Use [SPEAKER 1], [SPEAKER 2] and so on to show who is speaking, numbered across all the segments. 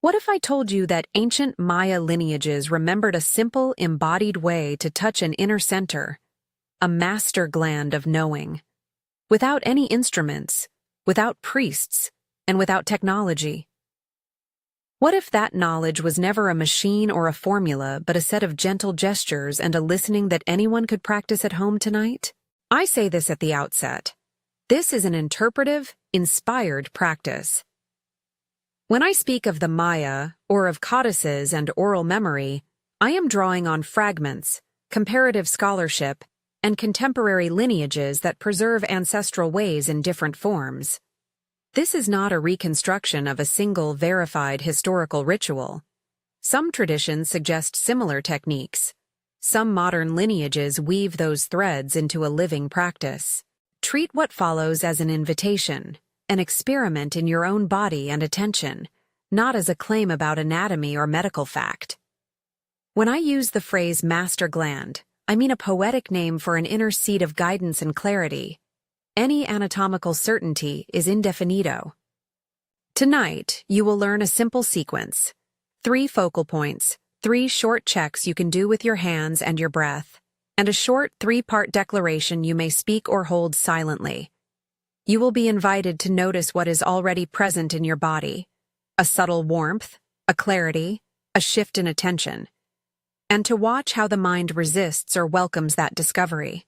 [SPEAKER 1] What if I told you that ancient Maya lineages remembered a simple, embodied way to touch an inner center, a master gland of knowing? Without any instruments, without priests, and without technology. What if that knowledge was never a machine or a formula, but a set of gentle gestures and a listening that anyone could practice at home tonight? I say this at the outset. This is an interpretive, inspired practice. When I speak of the Maya, or of codices and oral memory, I am drawing on fragments, comparative scholarship, and contemporary lineages that preserve ancestral ways in different forms. This is not a reconstruction of a single verified historical ritual. Some traditions suggest similar techniques. Some modern lineages weave those threads into a living practice. Treat what follows as an invitation, an experiment in your own body and attention, not as a claim about anatomy or medical fact. When I use the phrase master gland, I mean a poetic name for an inner seat of guidance and clarity. Any anatomical certainty is indefinito. Tonight, you will learn a simple sequence. 3 focal points, 3 short checks you can do with your hands and your breath, and a short 3-part declaration you may speak or hold silently. You will be invited to notice what is already present in your body, a subtle warmth, a clarity, a shift in attention, and to watch how the mind resists or welcomes that discovery.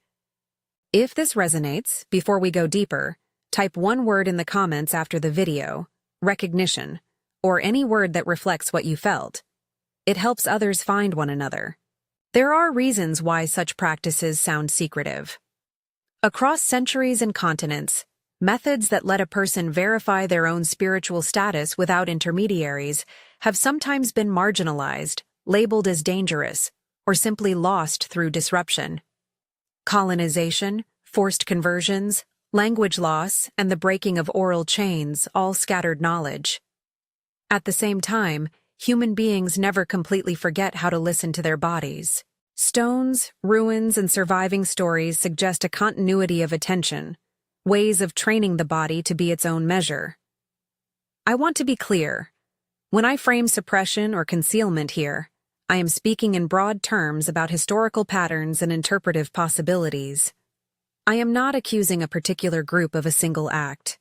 [SPEAKER 1] If this resonates, before we go deeper, type one word in the comments after the video, recognition, or any word that reflects what you felt. It helps others find one another. There are reasons why such practices sound secretive. Across centuries and continents, methods that let a person verify their own spiritual status without intermediaries have sometimes been marginalized, labeled as dangerous, or simply lost through disruption. Colonization, forced conversions, language loss, and the breaking of oral chains all scattered knowledge. At the same time, human beings never completely forget how to listen to their bodies. Stones, ruins, and surviving stories suggest a continuity of attention, ways of training the body to be its own measure. I want to be clear. When I frame suppression or concealment here, I am speaking in broad terms about historical patterns and interpretive possibilities. I am not accusing a particular group of a single act.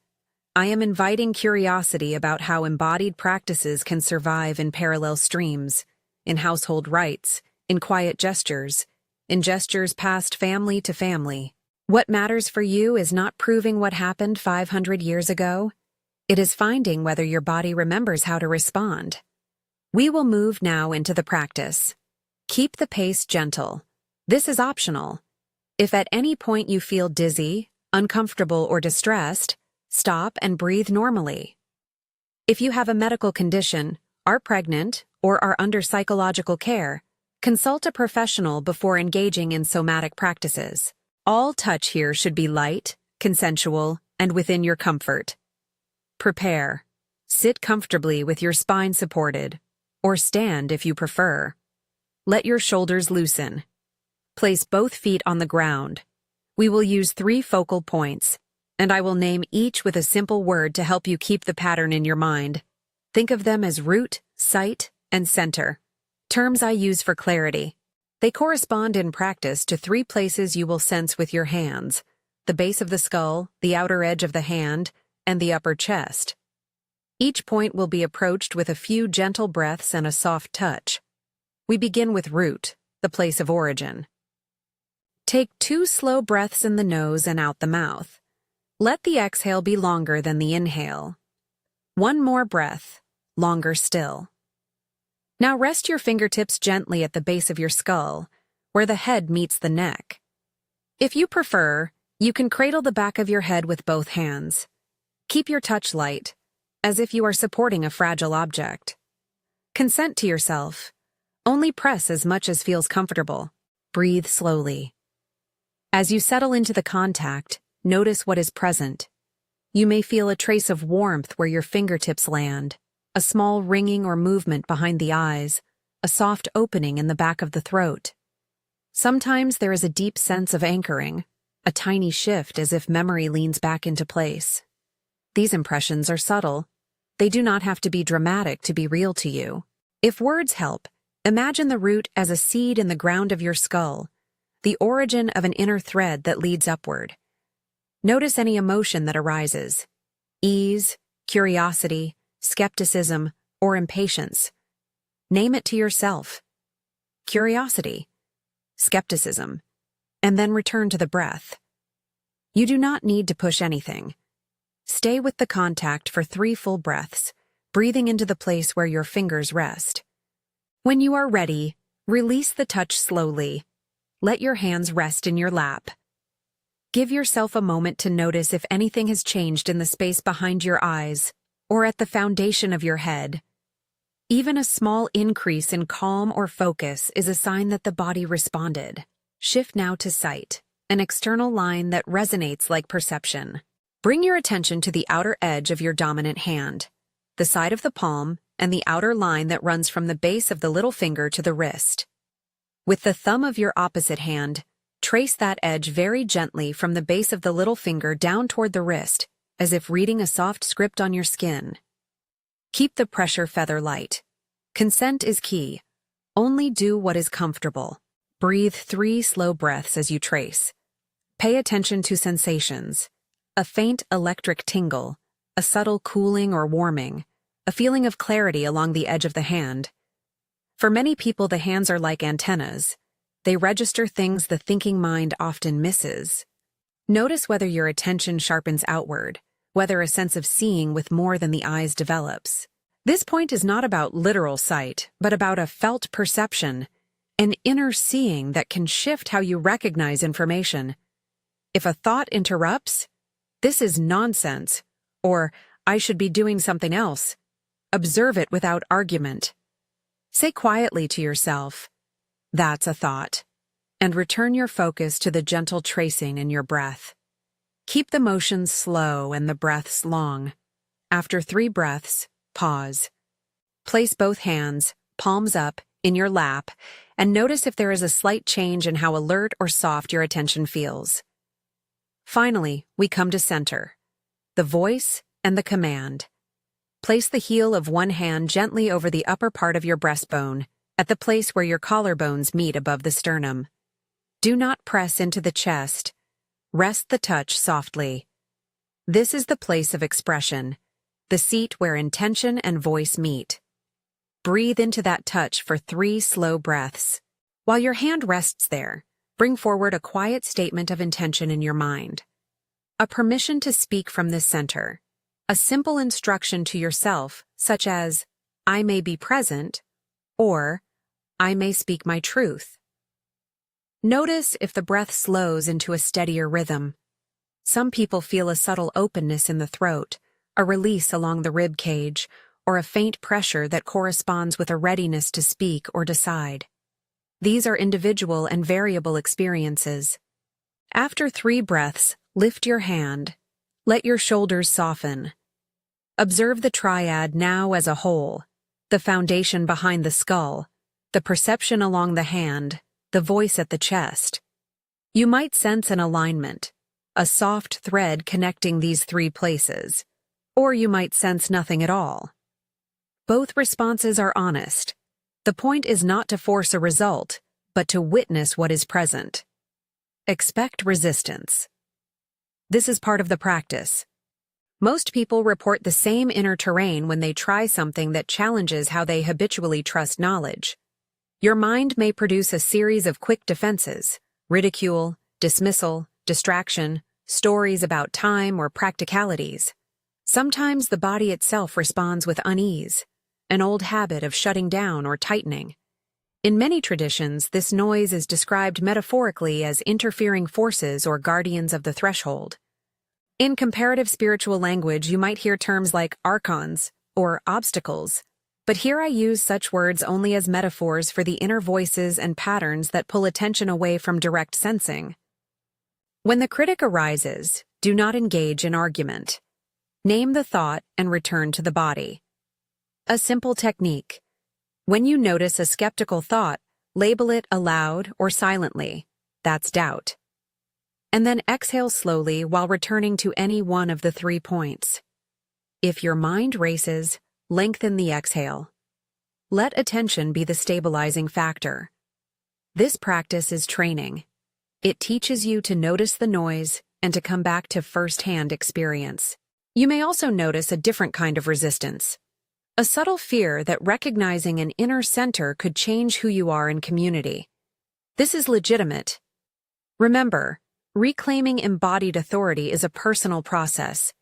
[SPEAKER 1] I am inviting curiosity about how embodied practices can survive in parallel streams, in household rites, in quiet gestures, in gestures passed family to family. What matters for you is not proving what happened 500 years ago. It is finding whether your body remembers how to respond. We will move now into the practice. Keep the pace gentle. This is optional. If at any point you feel dizzy, uncomfortable, or distressed, stop and breathe normally. If you have a medical condition, are pregnant, or are under psychological care, consult a professional before engaging in somatic practices. All touch here should be light, consensual, and within your comfort. Prepare. Sit comfortably with your spine supported, or stand if you prefer. Let your shoulders loosen. Place both feet on the ground. We will use 3 focal points, and I will name each with a simple word to help you keep the pattern in your mind. Think of them as root, site, and center, terms I use for clarity. They correspond in practice to 3 places you will sense with your hands: the base of the skull, the outer edge of the hand, and the upper chest. Each point will be approached with a few gentle breaths and a soft touch. We begin with root, the place of origin. Take 2 slow breaths in the nose and out the mouth. Let the exhale be longer than the inhale. 1 more breath, longer still. Now rest your fingertips gently at the base of your skull, where the head meets the neck. If you prefer, you can cradle the back of your head with both hands. Keep your touch light, as if you are supporting a fragile object. Consent to yourself. Only press as much as feels comfortable. Breathe slowly. As you settle into the contact, notice what is present. You may feel a trace of warmth where your fingertips land, a small ringing or movement behind the eyes, a soft opening in the back of the throat. Sometimes there is a deep sense of anchoring, a tiny shift as if memory leans back into place. These impressions are subtle. They do not have to be dramatic to be real to you. If words help, imagine the root as a seed in the ground of your skull, the origin of an inner thread that leads upward. Notice any emotion that arises: ease, curiosity, skepticism, or impatience. Name it to yourself. Curiosity, skepticism, and then return to the breath. You do not need to push anything. Stay with the contact for 3 full breaths, breathing into the place where your fingers rest. When you are ready, release the touch slowly. Let your hands rest in your lap. Give yourself a moment to notice if anything has changed in the space behind your eyes or at the foundation of your head. Even a small increase in calm or focus is a sign that the body responded. Shift now to sight, an external line that resonates like perception. Bring your attention to the outer edge of your dominant hand, the side of the palm, and the outer line that runs from the base of the little finger to the wrist. With the thumb of your opposite hand, trace that edge very gently from the base of the little finger down toward the wrist, as if reading a soft script on your skin. Keep the pressure feather light. Consent is key. Only do what is comfortable. Breathe 3 slow breaths as you trace. Pay attention to sensations: a faint electric tingle, a subtle cooling or warming, a feeling of clarity along the edge of the hand. For many people, the hands are like antennas. They register things the thinking mind often misses. Notice whether your attention sharpens outward, whether a sense of seeing with more than the eyes develops. This point is not about literal sight, but about a felt perception, an inner seeing that can shift how you recognize information. If a thought interrupts, "This is nonsense," or "I should be doing something else," observe it without argument. Say quietly to yourself, "That's a thought," and return your focus to the gentle tracing in your breath. Keep the motions slow and the breaths long. After 3 breaths, pause. Place both hands, palms up, in your lap, and notice if there is a slight change in how alert or soft your attention feels. Finally, we come to center, the voice and the command. Place the heel of one hand gently over the upper part of your breastbone, at the place where your collarbones meet above the sternum. Do not press into the chest. Rest the touch softly. This is the place of expression, the seat where intention and voice meet. Breathe into that touch for 3 slow breaths. While your hand rests there, bring forward a quiet statement of intention in your mind. A permission to speak from this center. A simple instruction to yourself, such as, "I may be present," or "I may speak my truth." Notice if the breath slows into a steadier rhythm. Some people feel a subtle openness in the throat, a release along the rib cage, or a faint pressure that corresponds with a readiness to speak or decide. These are individual and variable experiences. After 3 breaths, lift your hand. Let your shoulders soften. Observe the triad now as a whole, the foundation behind the skull, the perception along the hand, the voice at the chest. You might sense an alignment, a soft thread connecting these 3 places, or you might sense nothing at all. Both responses are honest. The point is not to force a result, but to witness what is present. Expect resistance. This is part of the practice. Most people report the same inner terrain when they try something that challenges how they habitually trust knowledge. Your mind may produce a series of quick defenses: ridicule, dismissal, distraction, stories about time or practicalities. Sometimes the body itself responds with unease, an old habit of shutting down or tightening. In many traditions, this noise is described metaphorically as interfering forces or guardians of the threshold. In comparative spiritual language, you might hear terms like archons or obstacles, but here I use such words only as metaphors for the inner voices and patterns that pull attention away from direct sensing. When the critic arises, do not engage in argument. Name the thought and return to the body. A simple technique. When you notice a skeptical thought, label it aloud or silently. That's doubt. And then exhale slowly while returning to any one of the 3 points. If your mind races, lengthen the exhale. Let attention be the stabilizing factor. This practice is training. It teaches you to notice the noise and to come back to first-hand experience. You may also notice a different kind of resistance. A subtle fear that recognizing an inner center could change who you are in community. This is legitimate. Remember, reclaiming embodied authority is a personal process.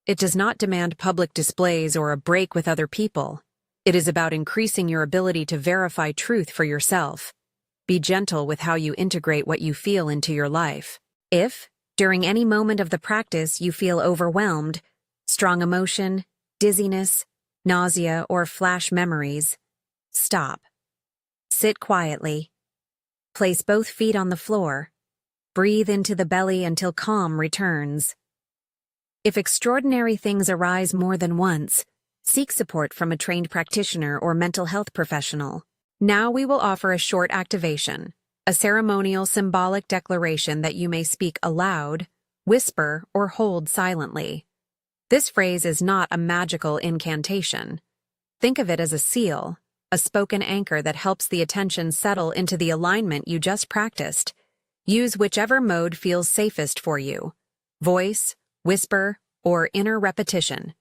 [SPEAKER 1] It does not demand public displays or a break with other people. It is about increasing your ability to verify truth for yourself. Be gentle with how you integrate what you feel into your life. If, during any moment of the practice, you feel overwhelmed, strong emotion, dizziness, nausea, or flash memories, stop. Sit quietly. Place both feet on the floor. Breathe into the belly until calm returns. If extraordinary things arise more than once, seek support from a trained practitioner or mental health professional. Now we will offer a short activation, a ceremonial symbolic declaration that you may speak aloud, whisper, or hold silently. This phrase is not a magical incantation. Think of it as a seal, a spoken anchor that helps the attention settle into the alignment you just practiced. Use whichever mode feels safest for you: voice, whisper, or inner repetition.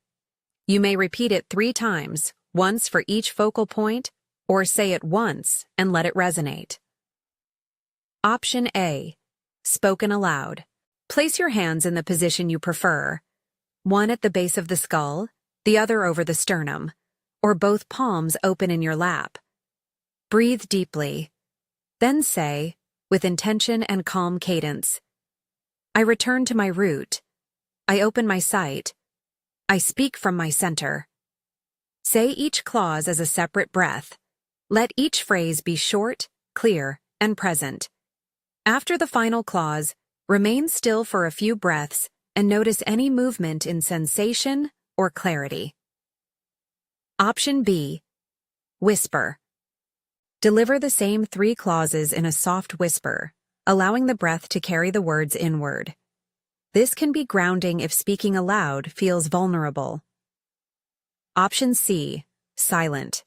[SPEAKER 1] You may repeat it 3 times, once for each focal point, or say it once and let it resonate. Option A. Spoken aloud. Place your hands in the position you prefer. One at the base of the skull, the other over the sternum, or both palms open in your lap. Breathe deeply. Then say, with intention and calm cadence, I return to my root. I open my sight. I speak from my center. Say each clause as a separate breath. Let each phrase be short, clear, and present. After the final clause, remain still for a few breaths and notice any movement in sensation or clarity. Option B. Whisper. Deliver the same 3 clauses in a soft whisper, allowing the breath to carry the words inward. This can be grounding if speaking aloud feels vulnerable. Option C. Silent.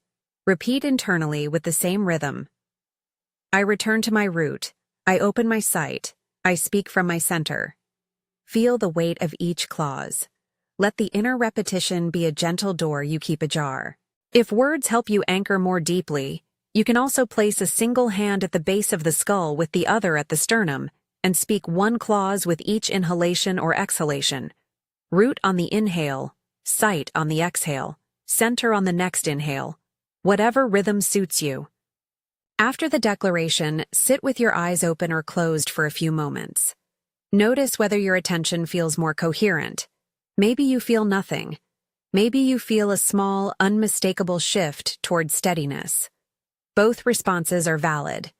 [SPEAKER 1] Repeat internally with the same rhythm. I return to my root. I open my sight. I speak from my center. Feel the weight of each clause. Let the inner repetition be a gentle door you keep ajar. If words help you anchor more deeply, you can also place a single hand at the base of the skull with the other at the sternum and speak 1 clause with each inhalation or exhalation. Root on the inhale, sight on the exhale, center on the next inhale. Whatever rhythm suits you. After the declaration, sit with your eyes open or closed for a few moments. Notice whether your attention feels more coherent. Maybe you feel nothing. Maybe you feel a small, unmistakable shift toward steadiness. Both responses are valid.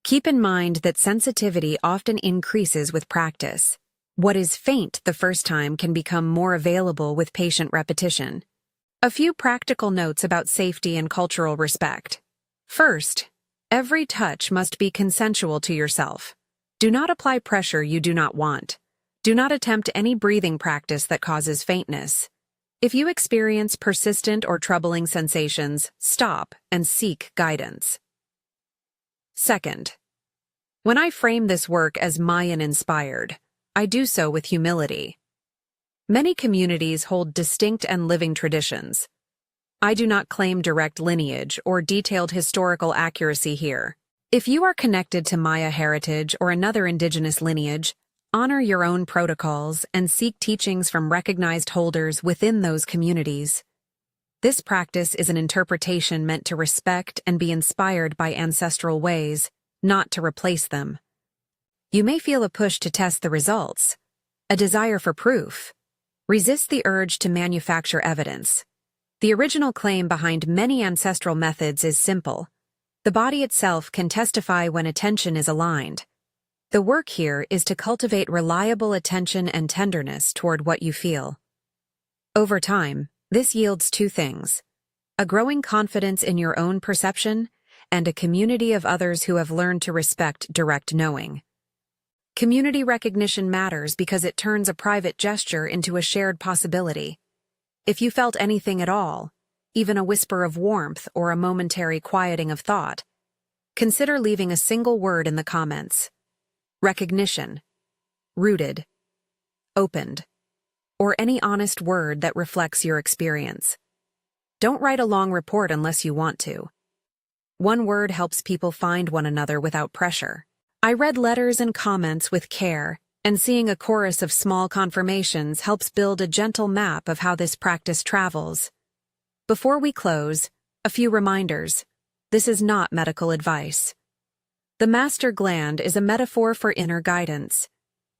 [SPEAKER 1] Keep in mind that sensitivity often increases with practice. What is faint the first time can become more available with patient repetition. A few practical notes about safety and cultural respect. First, every touch must be consensual to yourself. Do not apply pressure you do not want. Do not attempt any breathing practice that causes faintness. If you experience persistent or troubling sensations, stop and seek guidance. Second, when I frame this work as Mayan-inspired, I do so with humility. Many communities hold distinct and living traditions. I do not claim direct lineage or detailed historical accuracy here. If you are connected to Maya heritage or another indigenous lineage, honor your own protocols and seek teachings from recognized holders within those communities. This practice is an interpretation meant to respect and be inspired by ancestral ways, not to replace them. You may feel a push to test the results, a desire for proof. Resist the urge to manufacture evidence. The original claim behind many ancestral methods is simple. The body itself can testify when attention is aligned. The work here is to cultivate reliable attention and tenderness toward what you feel. Over time, this yields 2 things: a growing confidence in your own perception and a community of others who have learned to respect direct knowing. Community recognition matters because it turns a private gesture into a shared possibility. If you felt anything at all, even a whisper of warmth or a momentary quieting of thought, consider leaving a single word in the comments. Recognition, rooted, opened, or any honest word that reflects your experience. Don't write a long report unless you want to. One word helps people find one another without pressure. I read letters and comments with care, and seeing a chorus of small confirmations helps build a gentle map of how this practice travels. Before we close, a few reminders. This is not medical advice. The master gland is a metaphor for inner guidance.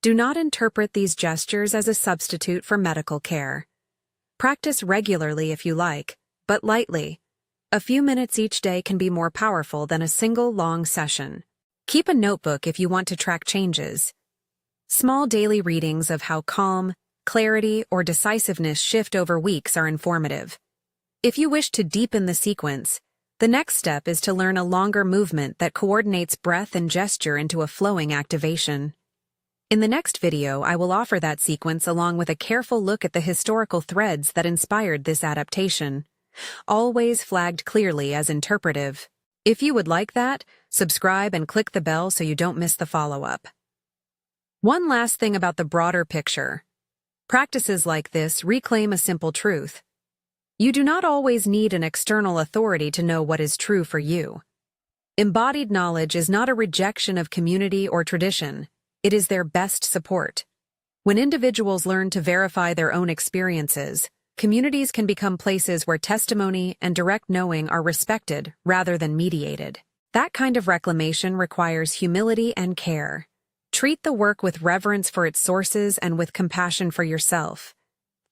[SPEAKER 1] Do not interpret these gestures as a substitute for medical care. Practice regularly if you like, but lightly. A few minutes each day can be more powerful than a single long session. Keep a notebook if you want to track changes. Small daily readings of how calm, clarity, or decisiveness shift over weeks are informative. If you wish to deepen the sequence, the next step is to learn a longer movement that coordinates breath and gesture into a flowing activation. In the next video, I will offer that sequence along with a careful look at the historical threads that inspired this adaptation, always flagged clearly as interpretive. If you would like that, subscribe and click the bell so you don't miss the follow-up. One last thing about the broader picture. Practices like this reclaim a simple truth. You do not always need an external authority to know what is true for you. Embodied knowledge is not a rejection of community or tradition. It is their best support. When individuals learn to verify their own experiences, communities can become places where testimony and direct knowing are respected rather than mediated. That kind of reclamation requires humility and care. Treat the work with reverence for its sources and with compassion for yourself.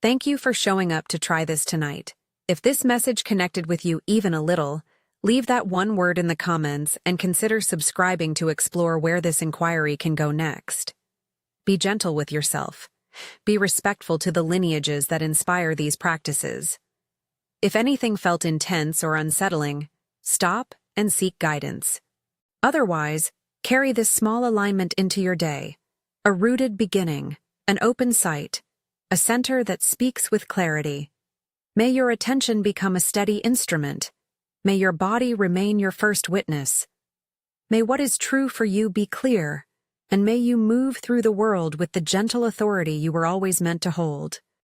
[SPEAKER 1] Thank you for showing up to try this tonight. If this message connected with you even a little, leave that one word in the comments and consider subscribing to explore where this inquiry can go next. Be gentle with yourself. Be respectful to the lineages that inspire these practices. If anything felt intense or unsettling, stop and seek guidance. Otherwise, carry this small alignment into your day. A rooted beginning, an open sight, a center that speaks with clarity. May your attention become a steady instrument. May your body remain your first witness. May what is true for you be clear, and may you move through the world with the gentle authority you were always meant to hold.